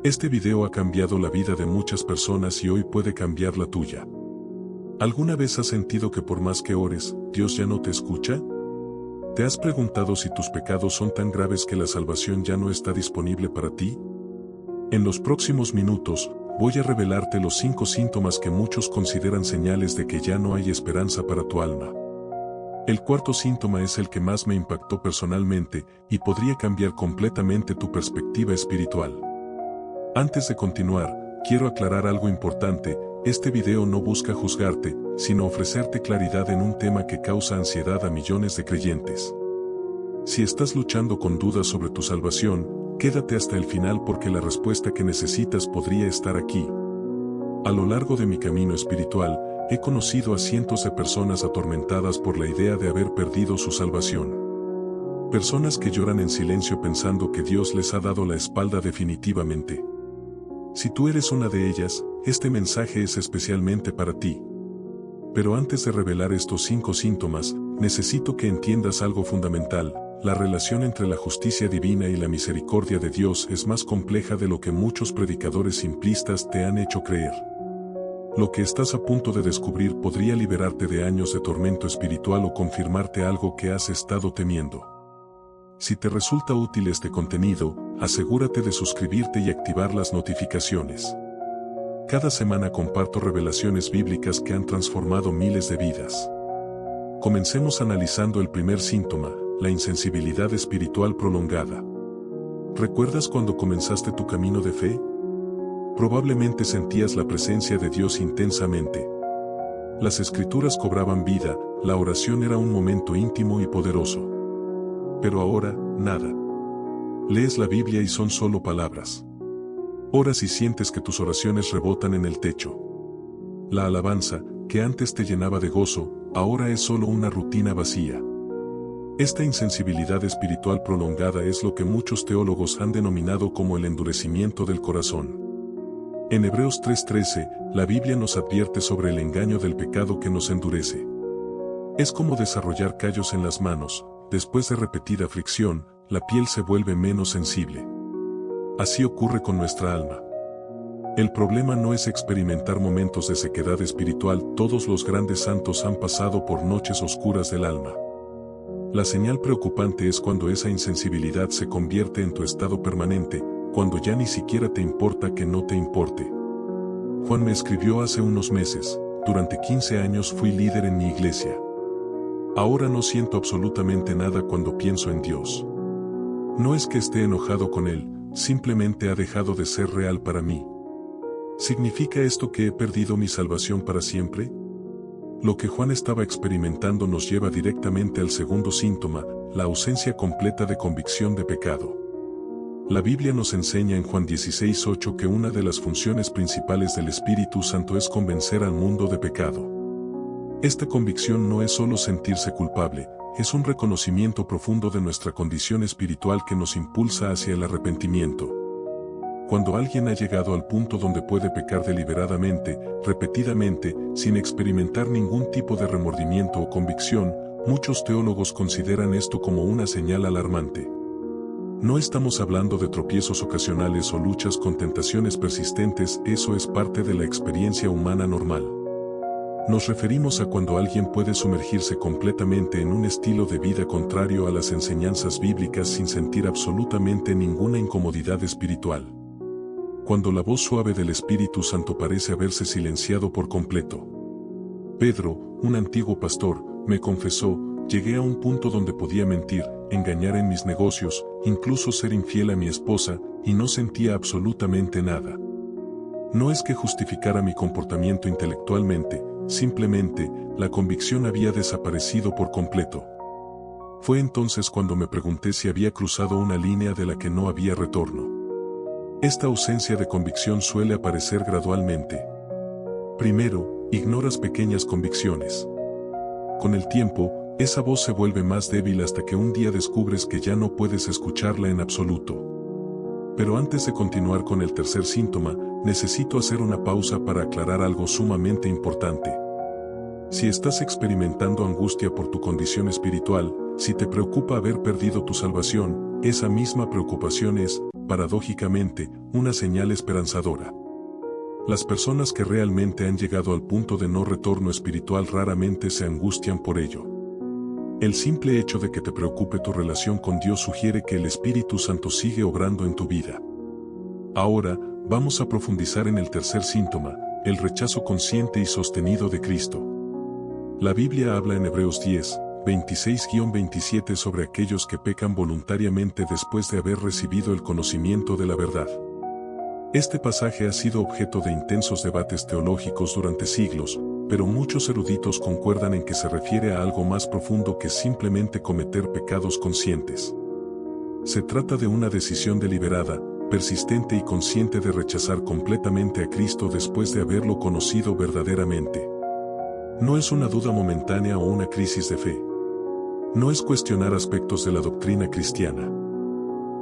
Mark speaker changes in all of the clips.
Speaker 1: Este video ha cambiado la vida de muchas personas y hoy puede cambiar la tuya. ¿Alguna vez has sentido que por más que ores, Dios ya no te escucha? ¿Te has preguntado si tus pecados son tan graves que la salvación ya no está disponible para ti? En los próximos minutos, voy a revelarte los 5 síntomas que muchos consideran señales de que ya no hay esperanza para tu alma. El cuarto síntoma es el que más me impactó personalmente y podría cambiar completamente tu perspectiva espiritual. Antes de continuar, quiero aclarar algo importante: este video no busca juzgarte, sino ofrecerte claridad en un tema que causa ansiedad a millones de creyentes. Si estás luchando con dudas sobre tu salvación, quédate hasta el final porque la respuesta que necesitas podría estar aquí. A lo largo de mi camino espiritual, he conocido a cientos de personas atormentadas por la idea de haber perdido su salvación. Personas que lloran en silencio pensando que Dios les ha dado la espalda definitivamente. Si tú eres una de ellas, este mensaje es especialmente para ti. Pero antes de revelar estos 5 síntomas, necesito que entiendas algo fundamental: la relación entre la justicia divina y la misericordia de Dios es más compleja de lo que muchos predicadores simplistas te han hecho creer. Lo que estás a punto de descubrir podría liberarte de años de tormento espiritual o confirmarte algo que has estado temiendo. Si te resulta útil este contenido, asegúrate de suscribirte y activar las notificaciones. Cada semana comparto revelaciones bíblicas que han transformado miles de vidas. Comencemos analizando el primer síntoma: la insensibilidad espiritual prolongada. ¿Recuerdas cuando comenzaste tu camino de fe? Probablemente sentías la presencia de Dios intensamente. Las escrituras cobraban vida, la oración era un momento íntimo y poderoso. Pero ahora, nada. Lees la Biblia y son solo palabras. Oras y sientes que tus oraciones rebotan en el techo. La alabanza, que antes te llenaba de gozo, ahora es solo una rutina vacía. Esta insensibilidad espiritual prolongada es lo que muchos teólogos han denominado como el endurecimiento del corazón. En Hebreos 3:13, la Biblia nos advierte sobre el engaño del pecado que nos endurece. Es como desarrollar callos en las manos: después de repetida fricción, la piel se vuelve menos sensible. Así ocurre con nuestra alma. El problema no es experimentar momentos de sequedad espiritual. Todos los grandes santos han pasado por noches oscuras del alma. La señal preocupante es cuando esa insensibilidad se convierte en tu estado permanente, cuando ya ni siquiera te importa que no te importe. Juan me escribió hace unos meses: durante 15 años fui líder en mi iglesia. Ahora no siento absolutamente nada cuando pienso en Dios. No es que esté enojado con Él, simplemente ha dejado de ser real para mí. ¿Significa esto que he perdido mi salvación para siempre? Lo que Juan estaba experimentando nos lleva directamente al segundo síntoma: la ausencia completa de convicción de pecado. La Biblia nos enseña en Juan 16:8 que una de las funciones principales del Espíritu Santo es convencer al mundo de pecado. Esta convicción no es solo sentirse culpable, es un reconocimiento profundo de nuestra condición espiritual que nos impulsa hacia el arrepentimiento. Cuando alguien ha llegado al punto donde puede pecar deliberadamente, repetidamente, sin experimentar ningún tipo de remordimiento o convicción, muchos teólogos consideran esto como una señal alarmante. No estamos hablando de tropiezos ocasionales o luchas con tentaciones persistentes, eso es parte de la experiencia humana normal. Nos referimos a cuando alguien puede sumergirse completamente en un estilo de vida contrario a las enseñanzas bíblicas sin sentir absolutamente ninguna incomodidad espiritual. Cuando la voz suave del Espíritu Santo parece haberse silenciado por completo. Pedro, un antiguo pastor, me confesó: llegué a un punto donde podía mentir, engañar en mis negocios, incluso ser infiel a mi esposa, y no sentía absolutamente nada. No es que justificara mi comportamiento intelectualmente, simplemente, la convicción había desaparecido por completo. Fue entonces cuando me pregunté si había cruzado una línea de la que no había retorno. Esta ausencia de convicción suele aparecer gradualmente. Primero, ignoras pequeñas convicciones. Con el tiempo, esa voz se vuelve más débil hasta que un día descubres que ya no puedes escucharla en absoluto. Pero antes de continuar con el tercer síntoma, necesito hacer una pausa para aclarar algo sumamente importante. Si estás experimentando angustia por tu condición espiritual, si te preocupa haber perdido tu salvación, esa misma preocupación es paradójicamente, una señal esperanzadora. Las personas que realmente han llegado al punto de no retorno espiritual raramente se angustian por ello. El simple hecho de que te preocupe tu relación con Dios sugiere que el Espíritu Santo sigue obrando en tu vida. Ahora, vamos a profundizar en el tercer síntoma, el rechazo consciente y sostenido de Cristo. La Biblia habla en Hebreos 10, 26-27 sobre aquellos que pecan voluntariamente después de haber recibido el conocimiento de la verdad. Este pasaje ha sido objeto de intensos debates teológicos durante siglos, pero muchos eruditos concuerdan en que se refiere a algo más profundo que simplemente cometer pecados conscientes. Se trata de una decisión deliberada, persistente y consciente de rechazar completamente a Cristo después de haberlo conocido verdaderamente. No es una duda momentánea o una crisis de fe. No es cuestionar aspectos de la doctrina cristiana.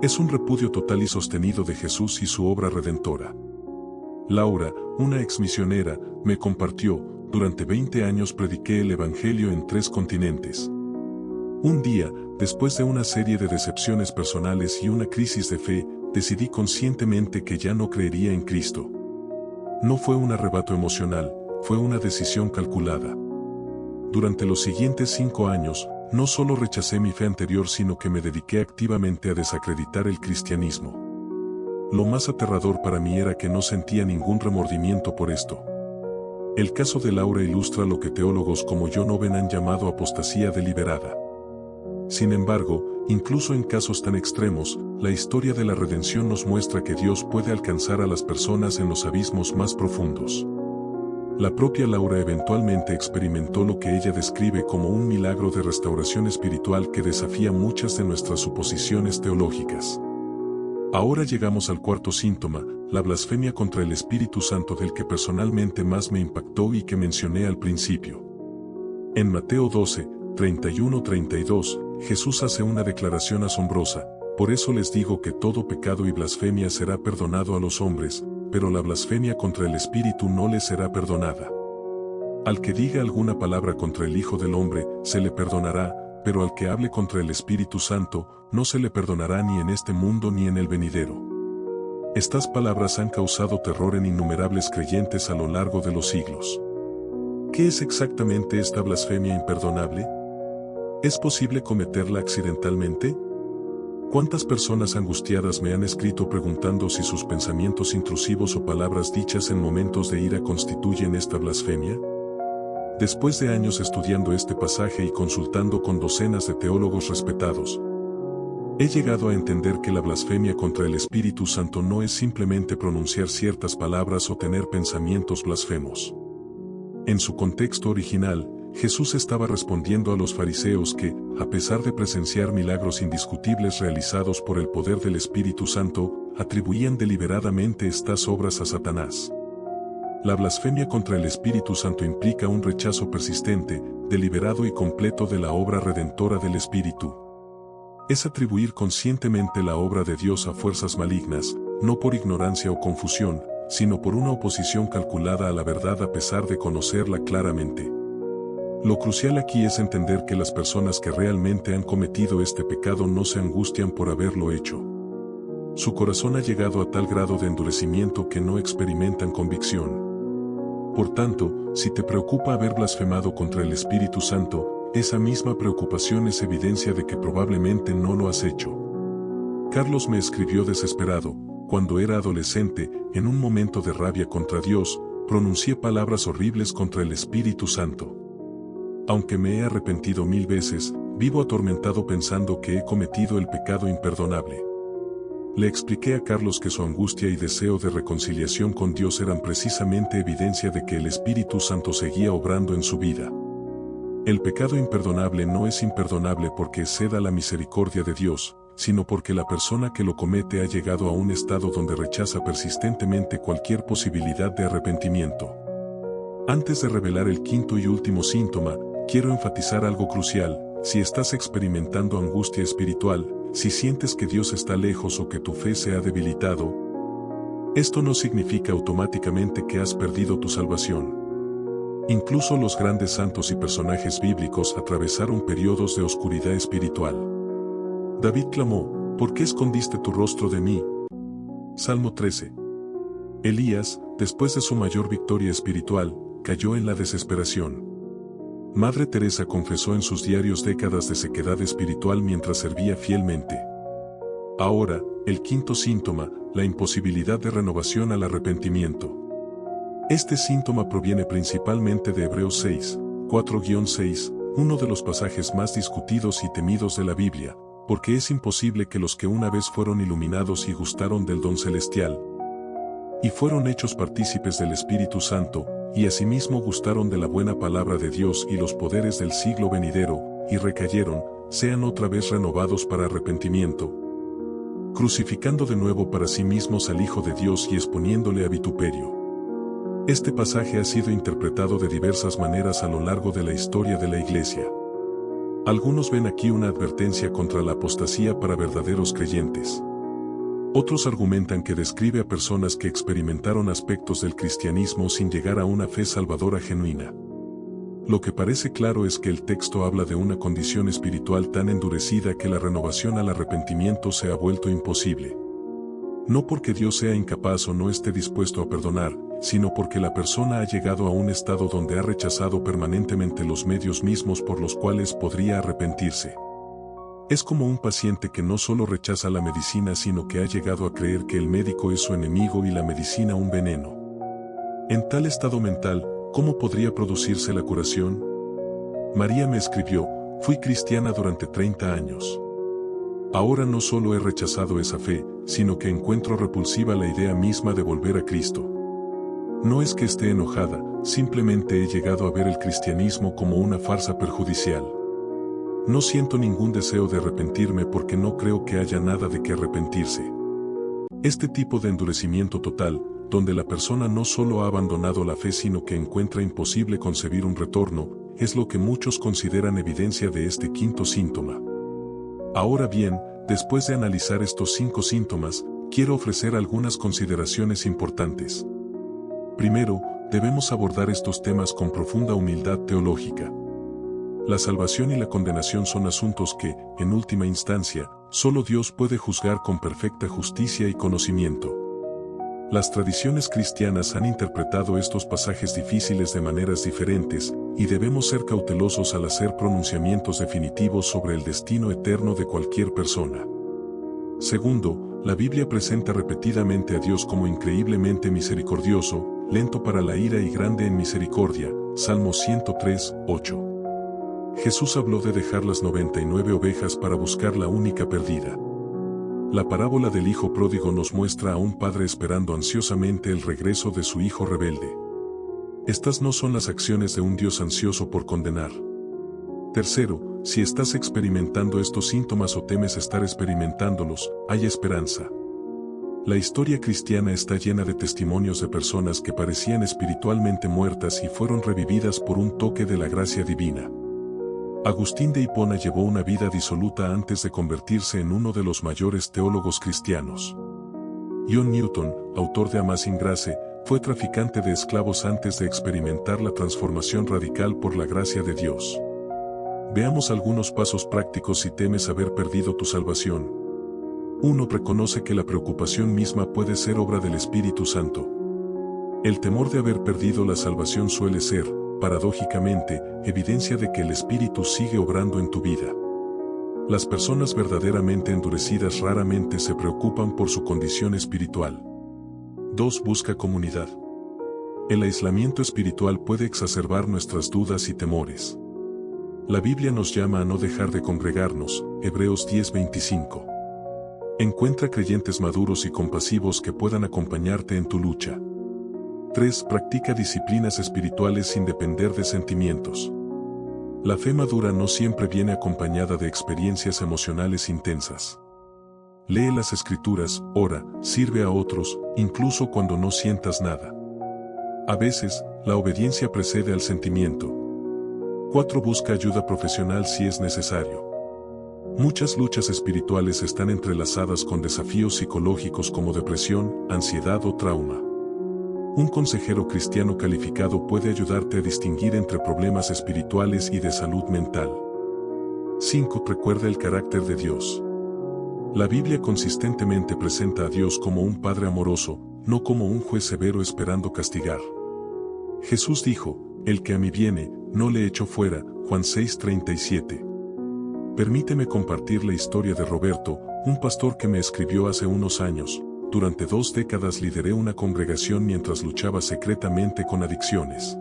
Speaker 1: Es un repudio total y sostenido de Jesús y su obra redentora. Laura, una exmisionera, me compartió: durante 20 años prediqué el Evangelio en 3 continentes. Un día, después de una serie de decepciones personales y una crisis de fe, decidí conscientemente que ya no creería en Cristo. No fue un arrebato emocional, fue una decisión calculada. Durante los siguientes 5 años, no solo rechacé mi fe anterior sino que me dediqué activamente a desacreditar el cristianismo. Lo más aterrador para mí era que no sentía ningún remordimiento por esto. El caso de Laura ilustra lo que teólogos como John Owen han llamado apostasía deliberada. Sin embargo, incluso en casos tan extremos, la historia de la redención nos muestra que Dios puede alcanzar a las personas en los abismos más profundos. La propia Laura eventualmente experimentó lo que ella describe como un milagro de restauración espiritual que desafía muchas de nuestras suposiciones teológicas. Ahora llegamos al cuarto síntoma, la blasfemia contra el Espíritu Santo, del que personalmente más me impactó y que mencioné al principio. En Mateo 12, 31-32, Jesús hace una declaración asombrosa: por eso les digo que todo pecado y blasfemia será perdonado a los hombres, pero la blasfemia contra el Espíritu no le será perdonada. Al que diga alguna palabra contra el Hijo del Hombre, se le perdonará, pero al que hable contra el Espíritu Santo, no se le perdonará ni en este mundo ni en el venidero. Estas palabras han causado terror en innumerables creyentes a lo largo de los siglos. ¿Qué es exactamente esta blasfemia imperdonable? ¿Es posible cometerla accidentalmente? ¿Cuántas personas angustiadas me han escrito preguntando si sus pensamientos intrusivos o palabras dichas en momentos de ira constituyen esta blasfemia? Después de años estudiando este pasaje y consultando con docenas de teólogos respetados, he llegado a entender que la blasfemia contra el Espíritu Santo no es simplemente pronunciar ciertas palabras o tener pensamientos blasfemos. En su contexto original, Jesús estaba respondiendo a los fariseos que, a pesar de presenciar milagros indiscutibles realizados por el poder del Espíritu Santo, atribuían deliberadamente estas obras a Satanás. La blasfemia contra el Espíritu Santo implica un rechazo persistente, deliberado y completo de la obra redentora del Espíritu. Es atribuir conscientemente la obra de Dios a fuerzas malignas, no por ignorancia o confusión, sino por una oposición calculada a la verdad a pesar de conocerla claramente. Lo crucial aquí es entender que las personas que realmente han cometido este pecado no se angustian por haberlo hecho. Su corazón ha llegado a tal grado de endurecimiento que no experimentan convicción. Por tanto, si te preocupa haber blasfemado contra el Espíritu Santo, esa misma preocupación es evidencia de que probablemente no lo has hecho. Carlos me escribió desesperado: cuando era adolescente, en un momento de rabia contra Dios, pronuncié palabras horribles contra el Espíritu Santo. Aunque me he arrepentido 1000 veces, vivo atormentado pensando que he cometido el pecado imperdonable. Le expliqué a Carlos que su angustia y deseo de reconciliación con Dios eran precisamente evidencia de que el Espíritu Santo seguía obrando en su vida. El pecado imperdonable no es imperdonable porque ceda la misericordia de Dios, sino porque la persona que lo comete ha llegado a un estado donde rechaza persistentemente cualquier posibilidad de arrepentimiento. Antes de revelar el quinto y último síntoma, quiero enfatizar algo crucial: si estás experimentando angustia espiritual, si sientes que Dios está lejos o que tu fe se ha debilitado, esto no significa automáticamente que has perdido tu salvación. Incluso los grandes santos y personajes bíblicos atravesaron periodos de oscuridad espiritual. David clamó: ¿por qué escondiste tu rostro de mí, Salmo 13. Elías, después de su mayor victoria espiritual, cayó en la desesperación. Madre Teresa confesó en sus diarios décadas de sequedad espiritual mientras servía fielmente. Ahora, el quinto síntoma, la imposibilidad de renovación al arrepentimiento. Este síntoma proviene principalmente de Hebreos 6, 4-6, uno de los pasajes más discutidos y temidos de la Biblia, porque es imposible que los que una vez fueron iluminados y gustaron del don celestial, y fueron hechos partícipes del Espíritu Santo, y asimismo gustaron de la buena palabra de Dios y los poderes del siglo venidero, y recayeron, sean otra vez renovados para arrepentimiento, crucificando de nuevo para sí mismos al Hijo de Dios y exponiéndole a vituperio. Este pasaje ha sido interpretado de diversas maneras a lo largo de la historia de la Iglesia. Algunos ven aquí una advertencia contra la apostasía para verdaderos creyentes. Otros argumentan que describe a personas que experimentaron aspectos del cristianismo sin llegar a una fe salvadora genuina. Lo que parece claro es que el texto habla de una condición espiritual tan endurecida que la renovación al arrepentimiento se ha vuelto imposible. No porque Dios sea incapaz o no esté dispuesto a perdonar, sino porque la persona ha llegado a un estado donde ha rechazado permanentemente los medios mismos por los cuales podría arrepentirse. Es como un paciente que no solo rechaza la medicina sino que ha llegado a creer que el médico es su enemigo y la medicina un veneno. En tal estado mental, ¿cómo podría producirse la curación? María me escribió, fui cristiana durante 30 años. Ahora no solo he rechazado esa fe, sino que encuentro repulsiva la idea misma de volver a Cristo. No es que esté enojada, simplemente he llegado a ver el cristianismo como una farsa perjudicial. No siento ningún deseo de arrepentirme porque no creo que haya nada de qué arrepentirse. Este tipo de endurecimiento total, donde la persona no solo ha abandonado la fe sino que encuentra imposible concebir un retorno, es lo que muchos consideran evidencia de este quinto síntoma. Ahora bien, después de analizar estos 5 síntomas, quiero ofrecer algunas consideraciones importantes. Primero, debemos abordar estos temas con profunda humildad teológica. La salvación y la condenación son asuntos que, en última instancia, solo Dios puede juzgar con perfecta justicia y conocimiento. Las tradiciones cristianas han interpretado estos pasajes difíciles de maneras diferentes, y debemos ser cautelosos al hacer pronunciamientos definitivos sobre el destino eterno de cualquier persona. Segundo, la Biblia presenta repetidamente a Dios como increíblemente misericordioso, lento para la ira y grande en misericordia, Salmo 103, 8. Jesús habló de dejar las 99 ovejas para buscar la única perdida. La parábola del hijo pródigo nos muestra a un padre esperando ansiosamente el regreso de su hijo rebelde. Estas no son las acciones de un Dios ansioso por condenar. Tercero, si estás experimentando estos síntomas o temes estar experimentándolos, hay esperanza. La historia cristiana está llena de testimonios de personas que parecían espiritualmente muertas y fueron revividas por un toque de la gracia divina. Agustín de Hipona llevó una vida disoluta antes de convertirse en uno de los mayores teólogos cristianos. John Newton, autor de Amazing Grace, fue traficante de esclavos antes de experimentar la transformación radical por la gracia de Dios. Veamos algunos pasos prácticos si temes haber perdido tu salvación. 1. Reconoce que la preocupación misma puede ser obra del Espíritu Santo. El temor de haber perdido la salvación suele ser, paradójicamente, evidencia de que el Espíritu sigue obrando en tu vida. Las personas verdaderamente endurecidas raramente se preocupan por su condición espiritual. 2. Busca comunidad. El aislamiento espiritual puede exacerbar nuestras dudas y temores. La Biblia nos llama a no dejar de congregarnos, Hebreos 10:25. Encuentra creyentes maduros y compasivos que puedan acompañarte en tu lucha. 3. Practica disciplinas espirituales sin depender de sentimientos. La fe madura no siempre viene acompañada de experiencias emocionales intensas. Lee las Escrituras, ora, sirve a otros, incluso cuando no sientas nada. A veces, la obediencia precede al sentimiento. 4. Busca ayuda profesional si es necesario. Muchas luchas espirituales están entrelazadas con desafíos psicológicos como depresión, ansiedad o trauma. Un consejero cristiano calificado puede ayudarte a distinguir entre problemas espirituales y de salud mental. 5. Recuerda el carácter de Dios. La Biblia consistentemente presenta a Dios como un Padre amoroso, no como un juez severo esperando castigar. Jesús dijo, el que a mí viene, no le echo fuera, Juan 6:37. Permíteme compartir la historia de Roberto, un pastor que me escribió hace unos años. Durante 2 décadas lideré una congregación mientras luchaba secretamente con adicciones.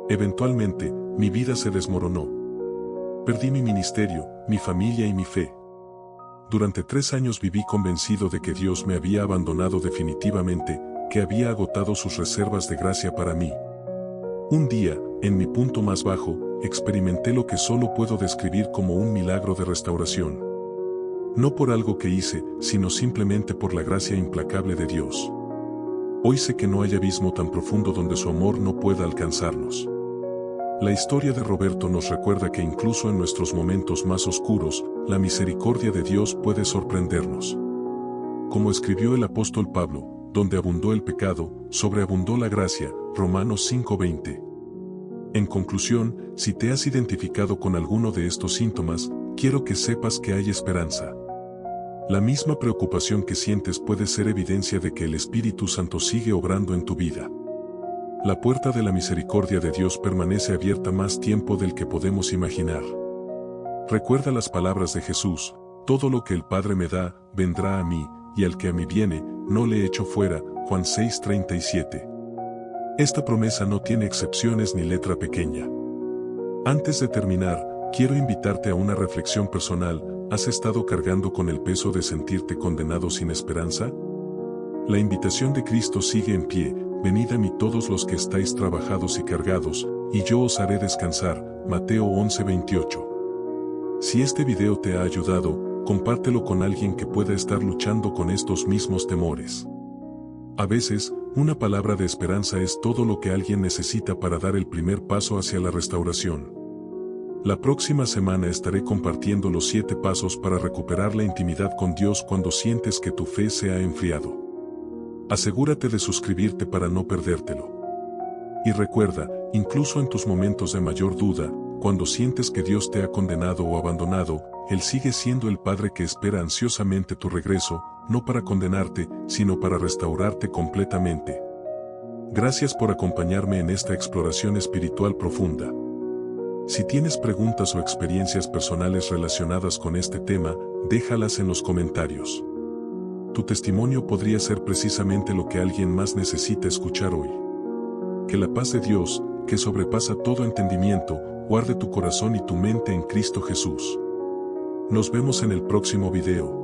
Speaker 1: Eventualmente, mi vida se desmoronó. Perdí mi ministerio, mi familia y mi fe. Durante 3 años viví convencido de que Dios me había abandonado definitivamente, que había agotado sus reservas de gracia para mí. Un día, en mi punto más bajo, experimenté lo que solo puedo describir como un milagro de restauración. No por algo que hice, sino simplemente por la gracia implacable de Dios. Hoy sé que no hay abismo tan profundo donde su amor no pueda alcanzarnos. La historia de Roberto nos recuerda que incluso en nuestros momentos más oscuros, la misericordia de Dios puede sorprendernos. Como escribió el apóstol Pablo, donde abundó el pecado, sobreabundó la gracia, Romanos 5:20. En conclusión, si te has identificado con alguno de estos síntomas, quiero que sepas que hay esperanza. La misma preocupación que sientes puede ser evidencia de que el Espíritu Santo sigue obrando en tu vida. La puerta de la misericordia de Dios permanece abierta más tiempo del que podemos imaginar. Recuerda las palabras de Jesús, todo lo que el Padre me da, vendrá a mí, y al que a mí viene, no le echo fuera, Juan 6:37. Esta promesa no tiene excepciones ni letra pequeña. Antes de terminar, quiero invitarte a una reflexión personal. ¿Has estado cargando con el peso de sentirte condenado sin esperanza? La invitación de Cristo sigue en pie, venid a mí todos los que estáis trabajados y cargados, y yo os haré descansar, Mateo 11:28. Si este video te ha ayudado, compártelo con alguien que pueda estar luchando con estos mismos temores. A veces, una palabra de esperanza es todo lo que alguien necesita para dar el primer paso hacia la restauración. La próxima semana estaré compartiendo los 7 pasos para recuperar la intimidad con Dios cuando sientes que tu fe se ha enfriado. Asegúrate de suscribirte para no perdértelo. Y recuerda, incluso en tus momentos de mayor duda, cuando sientes que Dios te ha condenado o abandonado, Él sigue siendo el Padre que espera ansiosamente tu regreso, no para condenarte, sino para restaurarte completamente. Gracias por acompañarme en esta exploración espiritual profunda. Si tienes preguntas o experiencias personales relacionadas con este tema, déjalas en los comentarios. Tu testimonio podría ser precisamente lo que alguien más necesita escuchar hoy. Que la paz de Dios, que sobrepasa todo entendimiento, guarde tu corazón y tu mente en Cristo Jesús. Nos vemos en el próximo video.